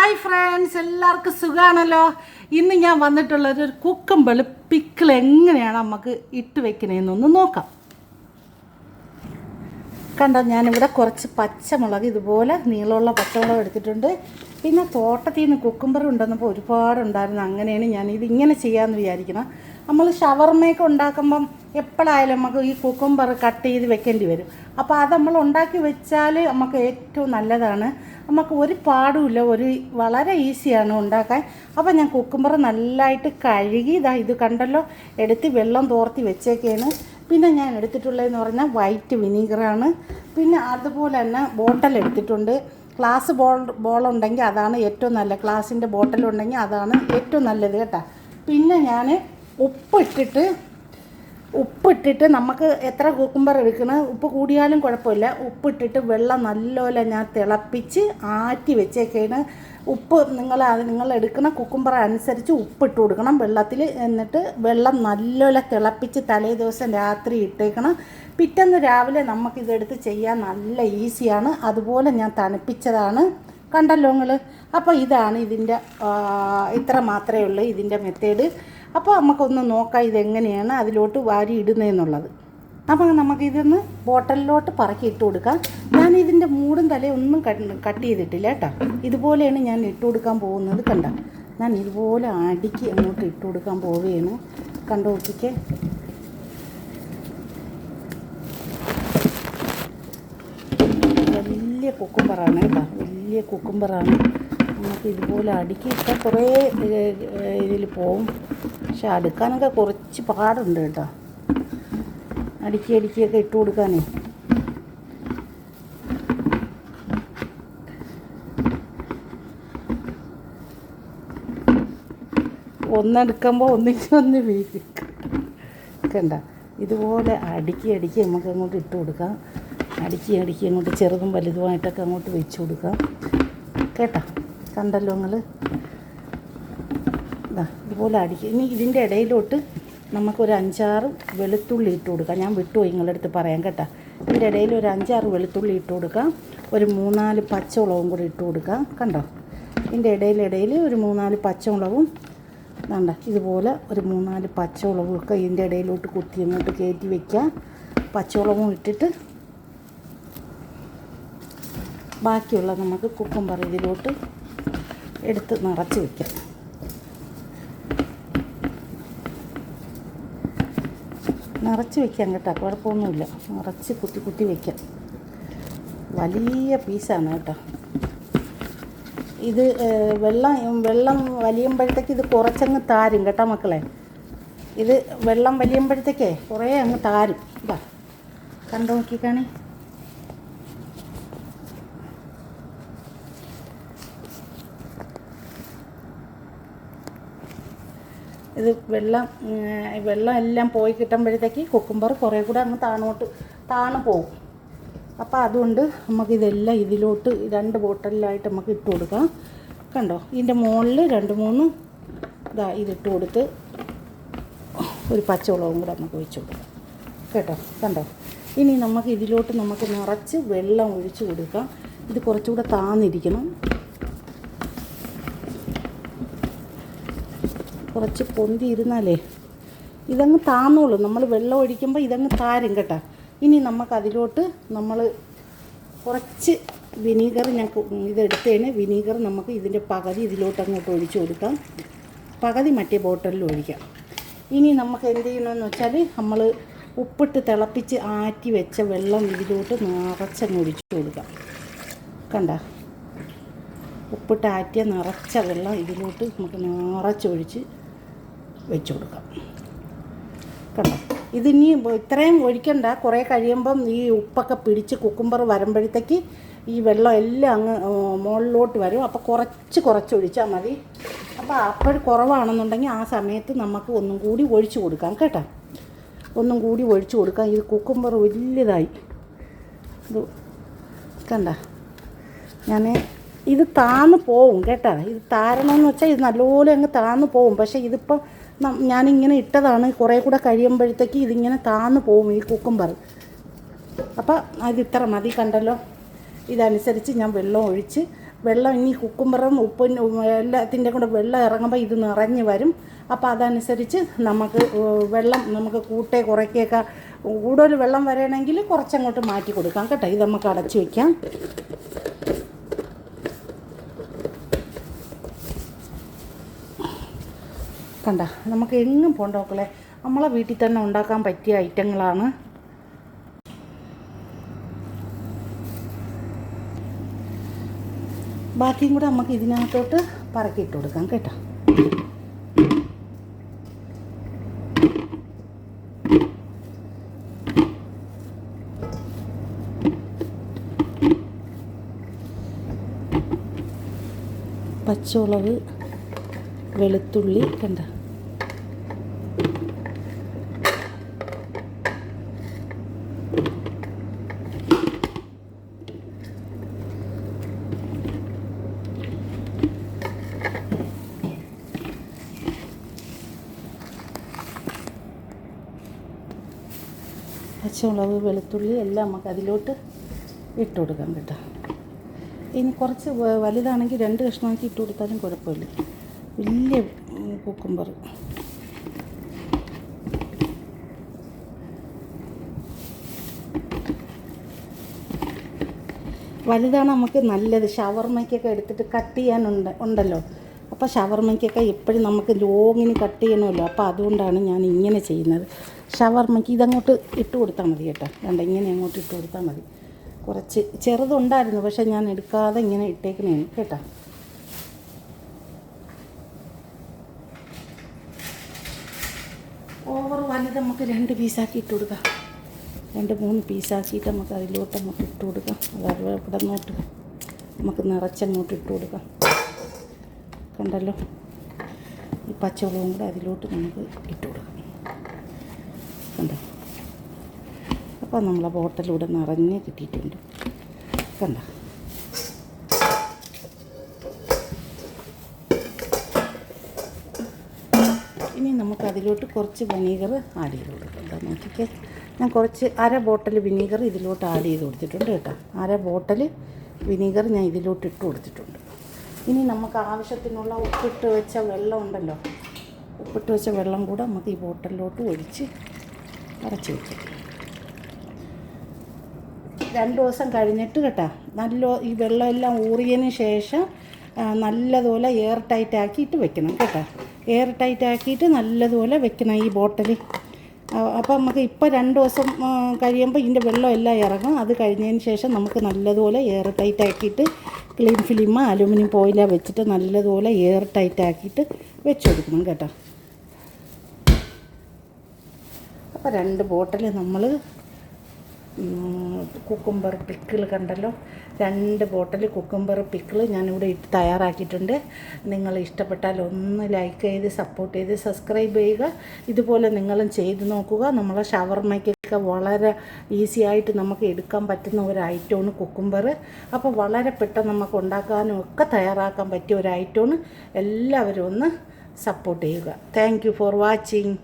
Hi friends, എല്ലാവർക്കും സുഖമാണല്ലോ. ഇന്ന് ഞാൻ വന്നിട്ടുള്ളൊരു കുക്കുംബർ പിക്കിൾ എങ്ങനെയാണ് നമുക്ക് ഇട്ട് വെക്കണേന്നൊന്ന് നോക്കാം. കണ്ടോ, ഞാനിവിടെ കുറച്ച് പച്ചമുളക്, ഇതുപോലെ നീളമുള്ള പച്ചമുളക് എടുത്തിട്ടുണ്ട്. പിന്നെ തോട്ടത്തിൽ നിന്ന് കുക്കുംബർ ഉണ്ടെന്നപ്പോൾ ഒരുപാടുണ്ടായിരുന്നു. അങ്ങനെയാണ് ഞാനിത് ഇങ്ങനെ ചെയ്യാമെന്ന് വിചാരിക്കണം. നമ്മൾ ഷവർമയൊക്കെ ഉണ്ടാക്കുമ്പം എപ്പോഴായാലും നമുക്ക് ഈ കുക്കുംബർ കട്ട് ചെയ്ത് വെക്കേണ്ടി വരും. അപ്പോൾ അത് നമ്മൾ ഉണ്ടാക്കി വെച്ചാൽ നമുക്ക് ഏറ്റവും നല്ലതാണ്. നമുക്ക് ഒരു പാടുമില്ല, വളരെ ഈസിയാണ് ഉണ്ടാക്കാൻ. അപ്പോൾ ഞാൻ കുക്കുംബർ നല്ലതായിട്ട് കഴുകി ഇത് കണ്ടല്ലോ എടുത്ത് വെള്ളം തോർത്തി വെച്ചേക്കാണ്. പിന്നെ ഞാൻ എടുത്തിട്ടുള്ളതെന്ന് പറഞ്ഞാൽ വൈറ്റ് വിനീഗറാണ്. പിന്നെ അതുപോലെ തന്നെ ബോട്ടൽ എടുത്തിട്ടുണ്ട്. ഗ്ലാസ് ബോളുണ്ടെങ്കിൽ അതാണ് ഏറ്റവും നല്ലത്. ഗ്ലാസിൻ്റെ ബോട്ടലുണ്ടെങ്കിൽ അതാണ് ഏറ്റവും നല്ലത് കേട്ടോ. പിന്നെ ഞാൻ ഉപ്പിട്ടിട്ട് നമുക്ക് എത്ര കുക്കുംബർ എടുക്കണം, ഉപ്പ് കൂടിയാലും കുഴപ്പമില്ല. ഉപ്പിട്ടിട്ട് വെള്ളം നല്ലപോലെ ഞാൻ തിളപ്പിച്ച് ആറ്റി വെച്ചേക്കാണ്. ഉപ്പ് നിങ്ങൾ എടുക്കുന്ന കുക്കുംബർ അനുസരിച്ച് ഉപ്പിട്ട് കൊടുക്കണം വെള്ളത്തിൽ. എന്നിട്ട് വെള്ളം നല്ലപോലെ തിളപ്പിച്ച് തലേ ദിവസം രാത്രി ഇട്ടേക്കണം. പിറ്റേന്ന് രാവിലെ നമുക്കിതെടുത്ത് ചെയ്യാൻ നല്ല ഈസിയാണ്. അതുപോലെ ഞാൻ തണുപ്പിച്ചതാണ്, കണ്ടല്ലോ നിങ്ങൾ. അപ്പോൾ ഇതാണ് ഇതിൻ്റെ ഇത്ര മാത്രമേ ഉള്ളൂ ഇതിൻ്റെ മെത്തേഡ്. അപ്പോൾ നമുക്കൊന്ന് നോക്കാം ഇതെങ്ങനെയാണ് അതിലോട്ട് വാരി ഇടുന്നതെന്നുള്ളത്. അപ്പോൾ നമുക്കിതൊന്ന് ബോട്ടലിലോട്ട് പറക്കി ഇട്ട് കൊടുക്കാം. ഞാൻ ഇതിൻ്റെ മൂടും തലയും ഒന്നും കട്ട് ചെയ്തിട്ടില്ല കേട്ടോ. ഇതുപോലെയാണ് ഞാൻ ഇട്ട് കൊടുക്കാൻ പോകുന്നത്. കണ്ട, ഞാൻ ഇതുപോലെ അടുക്കി അങ്ങോട്ട് ഇട്ട് കൊടുക്കാൻ പോവുകയാണ്. കണ്ടു നോക്കിക്കേ. വലിയ കുക്കുംബറാണ് കേട്ടോ, വലിയ കുക്കുംബറാണ്. നമുക്ക് ഇതുപോലെ അടുക്കി ഇട്ടാൽ കുറേ ഇതിൽ പോവും. പക്ഷെ അടുക്കാനൊക്കെ കുറച്ച് പാടുണ്ട് കേട്ടോ, അടുക്കിയൊക്കെ ഇട്ട് കൊടുക്കാനേ. ഒന്നെടുക്കുമ്പോൾ ഒന്നിച്ചൊന്ന് വീക്കണ്ട. ഇതുപോലെ അടുക്കി നമുക്ക് അങ്ങോട്ട് ഇട്ട് കൊടുക്കാം. അടുക്കി അങ്ങോട്ട് ചെറുതും വലുതുമായിട്ടൊക്കെ അങ്ങോട്ട് വെച്ച് കൊടുക്കാം കേട്ടോ. കണ്ടല്ലോ നിങ്ങൾ, ഇതുപോലെ അടുക്കി. ഇനി ഇതിൻ്റെ ഇടയിലോട്ട് നമുക്കൊരു 5-6 വെളുത്തുള്ളി ഇട്ട് കൊടുക്കാം. ഞാൻ വിട്ടുപോയി നിങ്ങളുടെ അടുത്ത് പറയാം കേട്ടോ. ഇതിൻ്റെ ഇടയിൽ ഒരു 5-6 വെളുത്തുള്ളി ഇട്ട് കൊടുക്കാം. ഒരു 3-4 പച്ചമുളകും കൂടി ഇട്ട് കൊടുക്കാം. കണ്ടോ, ഇതിൻ്റെ ഇടയിൽ ഒരു 3-4 പച്ചമുളകും വേണ്ട, ഇതുപോലെ ഒരു 3-4 പച്ചമുളകും ഒക്കെ ഇതിൻ്റെ ഇടയിലോട്ട് കുത്തി അങ്ങോട്ട് കയറ്റി വയ്ക്കാം. പച്ചമുളകും ഇട്ടിട്ട് ബാക്കിയുള്ള നമുക്ക് കുക്കുംബർ ഇതിലോട്ട് എടുത്ത് നിറച്ച് വയ്ക്കാം. നിറച്ച് വയ്ക്കാം കേട്ടോ, കുഴപ്പമൊന്നുമില്ല. നിറച്ച് കുത്തി വയ്ക്കാം. വലിയ പീസാണ് കേട്ടോ ഇത്. വെള്ളം വലിയുമ്പോഴത്തേക്ക് ഇത് കുറച്ചങ്ങ് താരും കേട്ടോ മക്കളെ. ഇത് വെള്ളം വലിയുമ്പോഴത്തേക്കേ കുറേ അങ്ങ് താരും. ഇതാ കണ്ടു നോക്കിക്കാണേ. ഇത് വെള്ളം എല്ലാം പോയി കിട്ടുമ്പോഴത്തേക്ക് കുക്കുംബർ കുറേ കൂടെ അങ്ങ് താണു പോകും. അപ്പോൾ അതുകൊണ്ട് നമുക്കിതെല്ലാം ഇതിലോട്ട് 2 ബോട്ടലിലായിട്ട് നമുക്ക് ഇട്ട് കൊടുക്കാം. കണ്ടോ, ഇതിൻ്റെ മുകളിൽ 2-3 ഇതിട്ട് കൊടുത്ത് ഒരു പച്ചമുളകും കൂടെ നമുക്ക് വെച്ച് കൊടുക്കാം കേട്ടോ. കണ്ടോ, ഇനി നമുക്ക് ഇതിലോട്ട് നിറച്ച് വെള്ളം ഒഴിച്ച് കൊടുക്കാം. ഇത് കുറച്ചുകൂടെ താന്നിരിക്കണം. കുറച്ച് പൊന്തി ഇരുന്നാലേ ഇതങ്ങ് താന്നോളൂ. നമ്മൾ വെള്ളം ഒഴിക്കുമ്പോൾ ഇതങ്ങ് താരും കേട്ടോ. ഇനി നമുക്കതിലോട്ട് കുറച്ച് വിനീഗർ, ഇതെടുത്തതിന് വിനീഗർ നമുക്ക് ഇതിൻ്റെ പകുതി ഇതിലോട്ട് അങ്ങോട്ട് ഒഴിച്ച് കൊടുക്കാം. പകുതി മറ്റേ ബോട്ടലിൽ ഒഴിക്കാം. ഇനി നമുക്ക് എന്ത് ചെയ്യണമെന്ന് വെച്ചാൽ നമ്മൾ ഉപ്പിട്ട് തിളപ്പിച്ച് ആറ്റി വെച്ച വെള്ളം ഇതിലോട്ട് നിറച്ചങ്ങ് ഒഴിച്ച് കൊടുക്കാം. കണ്ട, ഉപ്പിട്ട് ആറ്റിയ നിറച്ച വെള്ളം ഇതിലോട്ട് നമുക്ക് നിറച്ചൊഴിച്ച് വെച്ച് കൊടുക്കാം. കണ്ടോ, ഇതിനി ഇത്രയും ഒഴിക്കണ്ട. കുറേ കഴിയുമ്പം ഈ ഉപ്പൊക്കെ പിടിച്ച് കുക്കുംബർ വരുമ്പോഴത്തേക്ക് ഈ വെള്ളം എല്ലാം അങ്ങ് മുകളിലോട്ട് വരും. അപ്പോൾ കുറച്ച് ഒഴിച്ചാൽ മതി. അപ്പോൾ കുറവാണെന്നുണ്ടെങ്കിൽ ആ സമയത്ത് നമുക്ക് ഒന്നും കൂടി ഒഴിച്ച് കൊടുക്കാം കേട്ടോ. ഒന്നും കൂടി ഒഴിച്ച് കൊടുക്കാം. ഇത് കുക്കുംബർ വലുതായി. ഇത് കണ്ട, ഇത് താന്ന് പോവും കേട്ടോ. ഇത് താരണമെന്ന് വെച്ചാൽ ഇത് നല്ലപോലെ അങ്ങ് താന്ന് പോവും. പക്ഷേ ഇതിപ്പം ഞാനിങ്ങനെ ഇട്ടതാണ്. കുറേ കൂടെ കഴിയുമ്പോഴത്തേക്ക് ഇതിങ്ങനെ താന്ന് പോവും ഈ കുക്കുംബർ. അപ്പോൾ അത് ഇത്ര മതി. കണ്ടല്ലോ, ഇതനുസരിച്ച് ഞാൻ വെള്ളം ഒഴിച്ച് വെള്ളം ഇനി കുക്കുംബറും ഉപ്പും എല്ലാത്തിൻ്റെ കൂടെ വെള്ളം ഇറങ്ങുമ്പോൾ ഇത് നിറഞ്ഞ് വരും. അപ്പോൾ അതനുസരിച്ച് നമുക്ക് വെള്ളം നമുക്ക് കൂട്ടേ കുറയ്ക്കുകയൊക്കെ കൂടുതൽ വെള്ളം വരണമെങ്കിൽ കുറച്ചങ്ങോട്ട് മാറ്റി കൊടുക്കാം കേട്ടോ. ഇത് നമുക്ക് അടച്ച് വയ്ക്കാം. കണ്ട, നമുക്ക് എങ്ങും പോകണ്ട മക്കളെ, നമ്മളെ വീട്ടിൽ തന്നെ ഉണ്ടാക്കാൻ പറ്റിയ ഐറ്റങ്ങളാണ്. ബാക്കിയും കൂടെ നമുക്ക് ഇതിനകത്തോട്ട് പറക്കിയിട്ട് കൊടുക്കാം കേട്ടോ. പച്ചമുളക്, വെളുത്തുള്ളി കണ്ട, പച്ചമുളക്, വെളുത്തുള്ളി എല്ലാം നമുക്ക് അതിലോട്ട് ഇട്ട് കൊടുക്കാം കേട്ടോ. ഇനി കുറച്ച് വലുതാണെങ്കിൽ 2 കഷ്ണമാക്കി ഇട്ട് കൊടുത്താലും കുഴപ്പമില്ല. വലിയ കുക്കുംബർ വലുതാണ് നമുക്ക് നല്ലത്. ഷവർമ്മയ്ക്കൊക്കെ എടുത്തിട്ട് കട്ട് ചെയ്യാനുണ്ടല്ലോ. അപ്പോൾ ഷവർമ്മയ്ക്കൊക്കെ എപ്പോഴും നമുക്ക് ലോങ്ങിന് കട്ട് ചെയ്യണമല്ലോ. അപ്പോൾ അതുകൊണ്ടാണ് ഞാൻ ഇങ്ങനെ ചെയ്യുന്നത്. ഷവർമ്മയ്ക്ക് ഇതങ്ങോട്ട് ഇട്ട് കൊടുത്താൽ മതി കേട്ടോ. കണ്ട, ഇങ്ങനെ അങ്ങോട്ട് ഇട്ട് കൊടുത്താൽ മതി. കുറച്ച് ചെറുതുണ്ടായിരുന്നു, പക്ഷേ ഞാൻ എടുക്കാതെ ഇങ്ങനെ ഇട്ടേക്കണേന് കേട്ടോ. ഓവർ വലുത് നമുക്ക് 2 പീസാക്കി ഇട്ട് കൊടുക്കാം. 2-3 പീസാക്കിയിട്ട് നമുക്ക് അതിലോട്ട് നമുക്ക് ഇട്ട് കൊടുക്കാം. അത് ഇവിടെ നിന്നോട്ട് നമുക്ക് നിറച്ചങ്ങോട്ട് ഇട്ട് കൊടുക്കാം. കണ്ടല്ലോ, ഈ പച്ചമുളകും കൂടെ അതിലോട്ട് നമുക്ക് ഇട്ട് കൊടുക്കാം. കണ്ടോ, അപ്പോൾ നമ്മളെ ബോട്ടിലൂടെ നിറഞ്ഞ് കിട്ടിയിട്ടുണ്ട്. കണ്ടോ, ഇനി നമുക്ക് അതിലോട്ട് കുറച്ച് വിനീഗർ ആഡ് ചെയ്ത് കൊടുക്കാം. എന്താ നോക്കിക്കേ, ഞാൻ കുറച്ച് 1/2 ബോട്ടിൽ വിനീഗർ ഇതിലോട്ട് ആഡ് ചെയ്ത് കൊടുത്തിട്ടുണ്ട് കേട്ടോ. 1/2 ബോട്ടിൽ വിനീഗർ ഞാൻ ഇതിലോട്ട് ഇട്ട് കൊടുത്തിട്ടുണ്ട്. ഇനി നമുക്ക് ആവശ്യത്തിനുള്ള ഉപ്പിട്ട് വെച്ച വെള്ളം ഉണ്ടല്ലോ, ഉപ്പിട്ട് വെച്ച വെള്ളം കൂടെ നമുക്ക് ഈ ബോട്ടിലോട്ട് ഒഴിച്ച് അടച്ച് വയ്ക്കാം. 2 ദിവസം കഴിഞ്ഞിട്ട് കേട്ടോ, ഈ വെള്ളമെല്ലാം ഊറിയതിന് ശേഷം നല്ലതുപോലെ എയർ ടൈറ്റ് ആക്കിയിട്ട് വെക്കണം കേട്ടോ. എയർ ടൈറ്റ് ആക്കിയിട്ട് നല്ലതുപോലെ വെക്കണം ഈ ബോട്ടിൽ. അപ്പോൾ നമുക്ക് ഇപ്പോൾ 2 ദിവസം കഴിയുമ്പോൾ ഇതിൻ്റെ വെള്ളം എല്ലാം ഇറങ്ങും. അത് കഴിഞ്ഞതിന് ശേഷം നമുക്ക് നല്ലതുപോലെ എയർ ടൈറ്റ് ആക്കിയിട്ട് ക്ലീൻ ഫിലിമോ അലുമിനിയം ഫോയിലോ വെച്ചിട്ട് നല്ലതുപോലെ എയർ ടൈറ്റ് ആക്കിയിട്ട് വെച്ച് കൊടുക്കണം കേട്ടോ. അപ്പോൾ 2 ബോട്ടിൽ നമ്മൾ കുക്കുംബർ പിക്കിൾ കണ്ടല്ലോ. 2 ബോട്ടിൽ കുക്കുംബർ പിക്കിൾ ഞാനിവിടെ ഇട്ട് തയ്യാറാക്കിയിട്ടുണ്ട്. നിങ്ങൾ ഇഷ്ടപ്പെട്ടാൽ ഒന്ന് ലൈക്ക് ചെയ്ത് സപ്പോർട്ട് ചെയ്ത് സബ്സ്ക്രൈബ് ചെയ്യുക. ഇതുപോലെ നിങ്ങളും ചെയ്ത് നോക്കുക. നമ്മളെ ഷവർമ്മയ്ക്കൊക്കെ വളരെ ഈസി ആയിട്ട് നമുക്ക് എടുക്കാൻ പറ്റുന്ന ഒരു ഐറ്റമാണ് കുക്കുംബർ. അപ്പോൾ വളരെ പെട്ടെന്ന് നമുക്ക് ഉണ്ടാക്കാനും ഒക്കെ തയ്യാറാക്കാൻ പറ്റിയ ഒരു ഐറ്റമാണ്. എല്ലാവരും ഒന്ന് സപ്പോർട്ട് ചെയ്യുക. Thank you for watching.